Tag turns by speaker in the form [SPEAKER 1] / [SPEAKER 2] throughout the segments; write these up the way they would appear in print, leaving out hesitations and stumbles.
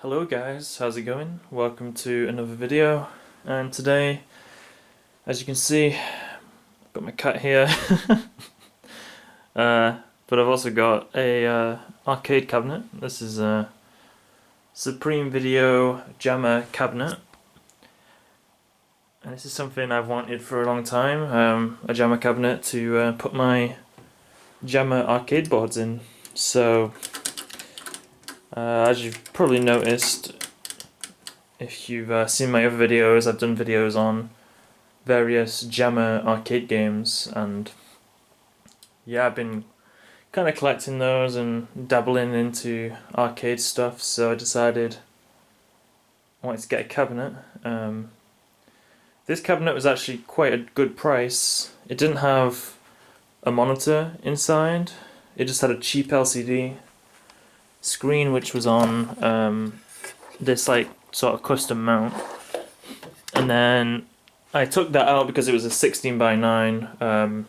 [SPEAKER 1] Hello guys, how's it going? Welcome to another video, and today, as you can see, I've got my cat here, but I've also got a arcade cabinet. This is a Supreme Video Jamma cabinet, and this is something I've wanted for a long time, a Jamma cabinet to put my Jamma arcade boards in. So as you've probably noticed, if you've seen my other videos, I've done videos on various Jamma arcade games, and yeah, I've been kind of collecting those and dabbling into arcade stuff, so I decided I wanted to get a cabinet. This cabinet was actually quite a good price. It didn't have a monitor inside, it just had a cheap LCD screen which was on this like sort of custom mount, and then I took that out because it was a 16:9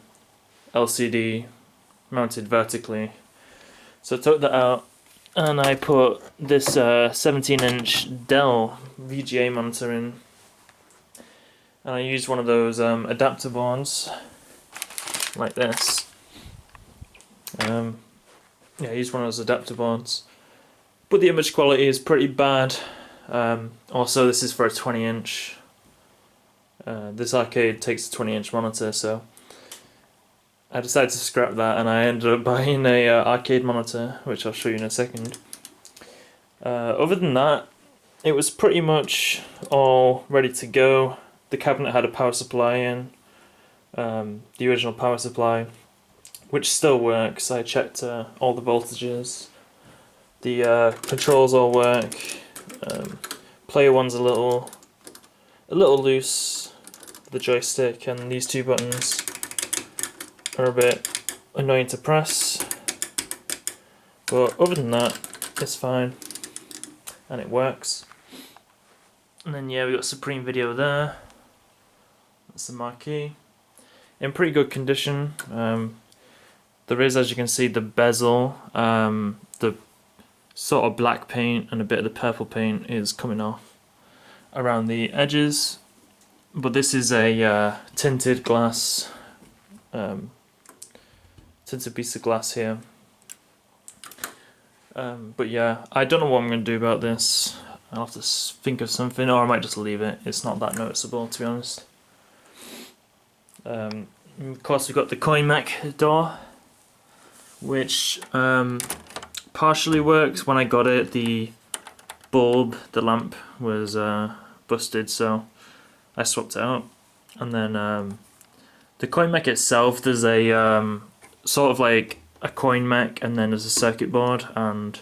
[SPEAKER 1] LCD mounted vertically, so I took that out and I put this 17-inch Dell VGA monitor in, and I used one of those adapter boards like this. Yeah, I used one of those adapter boards, but the image quality is pretty bad. Also, this is for a 20-inch. This arcade takes a 20-inch monitor, so I decided to scrap that, and I ended up buying a arcade monitor, which I'll show you in a second. Other than that, it was pretty much all ready to go. The cabinet had a power supply in, the original power supply, which still works. I checked all the voltages. The controls all work. Player one's a little loose, the joystick, and these two buttons are a bit annoying to press. But other than that, it's fine, and it works. And then yeah, we got Supreme Video there. That's the marquee. In pretty good condition. There is, as you can see, the bezel, the sort of black paint and a bit of the purple paint is coming off around the edges, but this is a tinted glass, tinted piece of glass here. But yeah, I don't know what I'm going to do about this. I'll have to think of something, or I might just leave it. It's not that noticeable, to be honest. Of course, we've got the coin mech door, which partially works. When I got it, the lamp was busted, so I swapped it out. And then the coin mech itself, there's a sort of like a coin mech, and then there's a circuit board, and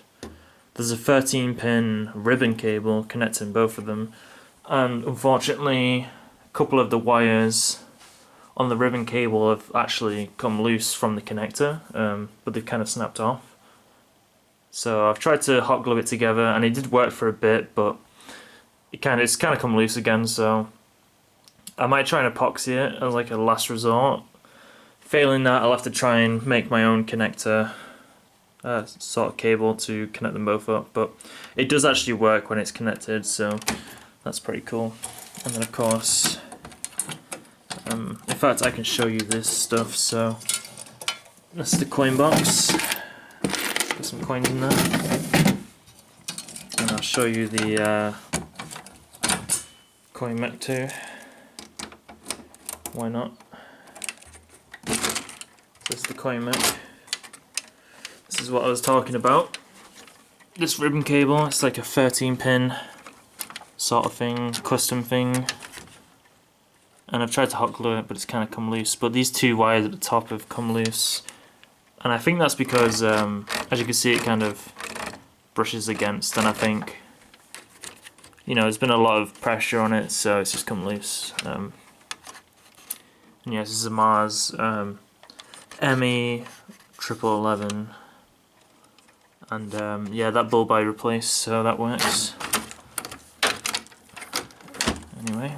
[SPEAKER 1] there's a 13-pin ribbon cable connecting both of them. And unfortunately, a couple of the wires on the ribbon cable have actually come loose from the connector, but they've kind of snapped off. So I've tried to hot glue it together, and it did work for a bit, but it's kind of come loose again. So I might try and epoxy it as like a last resort. Failing that, I'll have to try and make my own connector sort of cable to connect them both up. But it does actually work when it's connected, so that's pretty cool. And then of course, in fact, I can show you this stuff. So that's the coin box. Got some coins in there, and I'll show you the coin mech too. Why not? This is the coin mech. This is what I was talking about. This ribbon cable, it's like a 13-pin sort of thing, custom thing. And I've tried to hot glue it, but it's kind of come loose. But these two wires at the top have come loose, and I think that's because, as you can see, it kind of brushes against, and I think, you know, there's been a lot of pressure on it, so it's just come loose. And yeah, this is a Mars ME 1111, and yeah, that bulb I replaced, so that works. Anyway.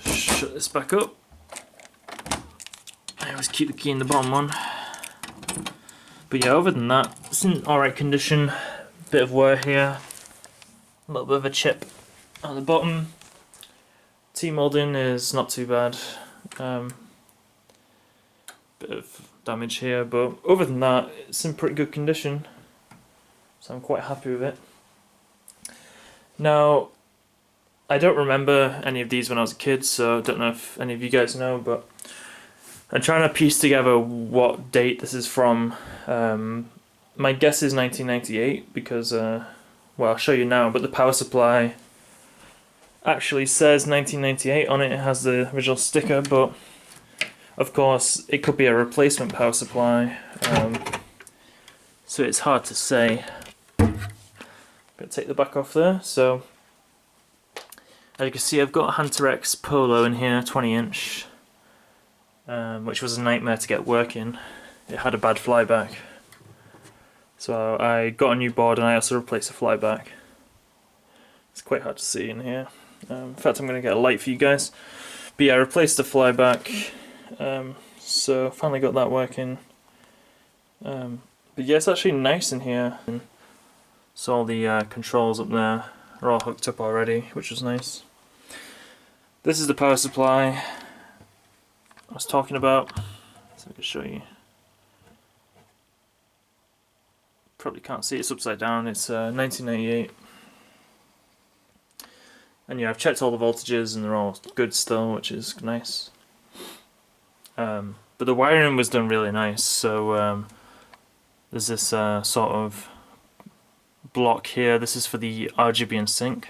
[SPEAKER 1] Shut this back up. I always keep the key in the bottom one. But yeah, other than that, it's in alright condition. Bit of wear here, a little bit of a chip at the bottom. T-molding is not too bad. Bit of damage here, but other than that, it's in pretty good condition. So I'm quite happy with it. Now, I don't remember any of these when I was a kid, so I don't know if any of you guys know, but I'm trying to piece together what date this is from. My guess is 1998 because, well, I'll show you now, but the power supply actually says 1998 on it. It has the original sticker, but of course it could be a replacement power supply, so it's hard to say. Gonna take the back off there. So as you can see, I've got a Hunter X Polo in here, 20-inch, which was a nightmare to get working. It had a bad flyback, so I got a new board and I also replaced the flyback. It's quite hard to see in here. In fact, I'm going to get a light for you guys. But yeah, I replaced the flyback, so finally got that working. But yeah, it's actually nice in here. So all the controls up there are all hooked up already, which was nice. This is the power supply I was talking about, so I can show you. Probably can't see, it's upside down. It's 1998. And yeah, I've checked all the voltages and they're all good still, which is nice. But the wiring was done really nice, so there's this sort of block here. This is for the RGB and sync.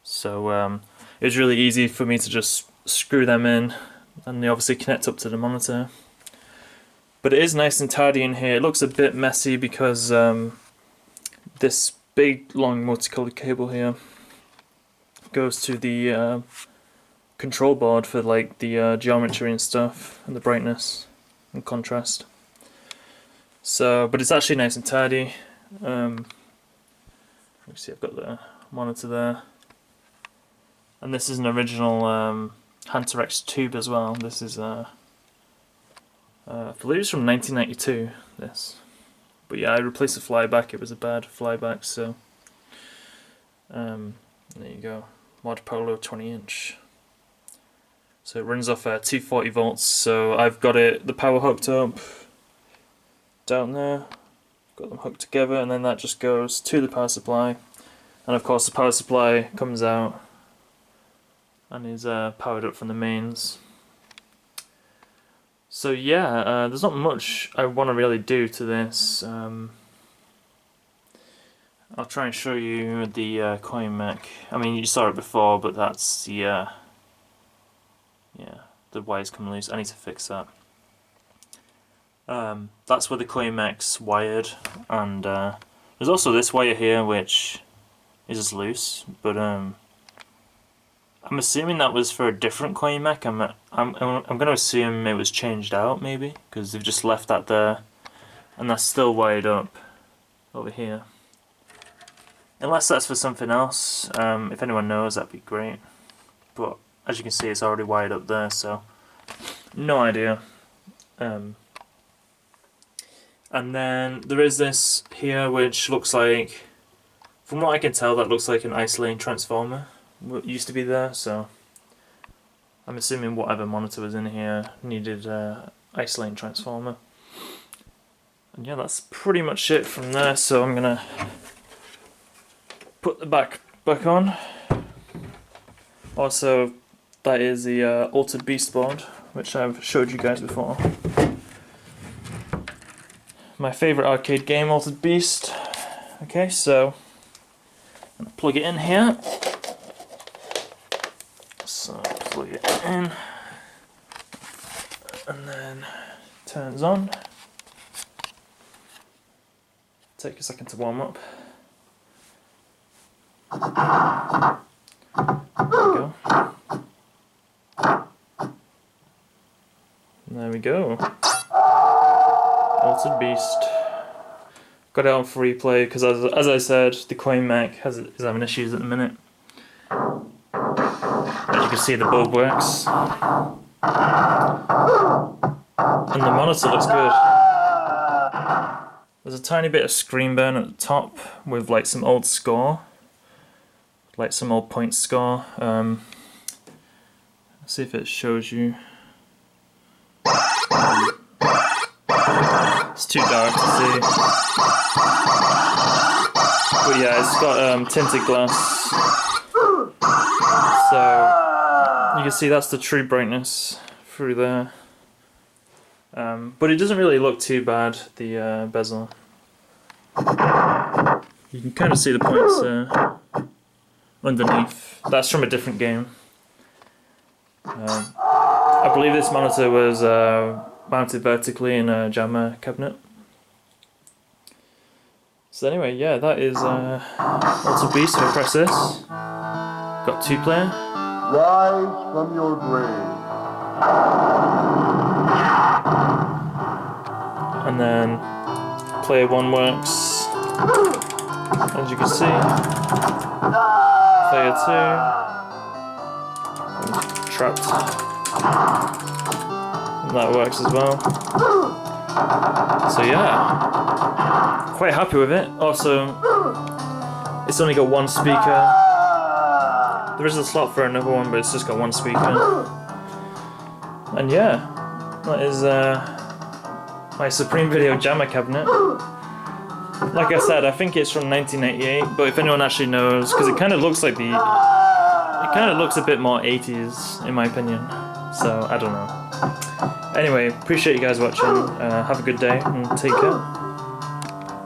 [SPEAKER 1] So it was really easy for me to just screw them in, and they obviously connect up to the monitor. But it is nice and tidy in here. It looks a bit messy because this big long multicolored cable here goes to the control board for like the geometry and stuff, and the brightness and contrast. So, but it's actually nice and tidy. You see, I've got the monitor there, and this is an original Hunter X tube as well. This is I believe it's from 1992. This, but yeah, I replaced the flyback. It was a bad flyback, so there you go. Mod Polo 20-inch. So it runs off 240 volts. So I've got the power hooked up down there. Got them hooked together, and then that just goes to the power supply. And of course the power supply comes out and is powered up from the mains. So yeah, there's not much I want to really do to this. I'll try and show you the coin mech. I mean, you saw it before, but that's the yeah, the wires come loose. I need to fix that. That's where the coin mech's wired, and there's also this wire here which is just loose. But I'm assuming that was for a different coin mech. I'm going to assume it was changed out maybe, because they've just left that there, and that's still wired up over here. Unless that's for something else. If anyone knows, that'd be great. But as you can see, it's already wired up there, so no idea. And then there is this here, which looks like, from what I can tell, that looks like an isolating transformer. What used to be there, so I'm assuming whatever monitor was in here needed isolating transformer. And yeah, that's pretty much it from there. So I'm gonna put the back on. Also, that is the Altered Beast board, which I've showed you guys before. My favourite arcade game, Altered Beast. Okay, so I'm gonna plug it in here. So plug it in, and then it turns on. Take a second to warm up. There we go. Altered Beast. Got it on free play because, as I said, the coin mech is having issues at the minute. As you can see, the bulb works, and the monitor looks good. There's a tiny bit of screen burn at the top with like some old score, like some old point score. Let's see if it shows you. It's too dark to see. But yeah, it's got tinted glass. So you can see that's the true brightness through there. But it doesn't really look too bad, the bezel. You can kind of see the points underneath. That's from a different game. I believe this monitor was mounted vertically in a Jamma cabinet. So anyway, yeah, that is Alter Beast. If I press this, got 2-player.
[SPEAKER 2] Rise from your grave.
[SPEAKER 1] And then player 1 works, as you can see. Player 2, trapped. And that works as well. So yeah, quite happy with it. Also, it's only got 1 speaker. There is a slot for another one, but it's just got 1 speaker. And yeah, that is my Supreme Video Jamma cabinet. Like I said, I think it's from 1988, but if anyone actually knows, because it kind of looks like it kind of looks a bit more 80s in my opinion, so I don't know. Anyway, appreciate you guys watching, have a good day and take care.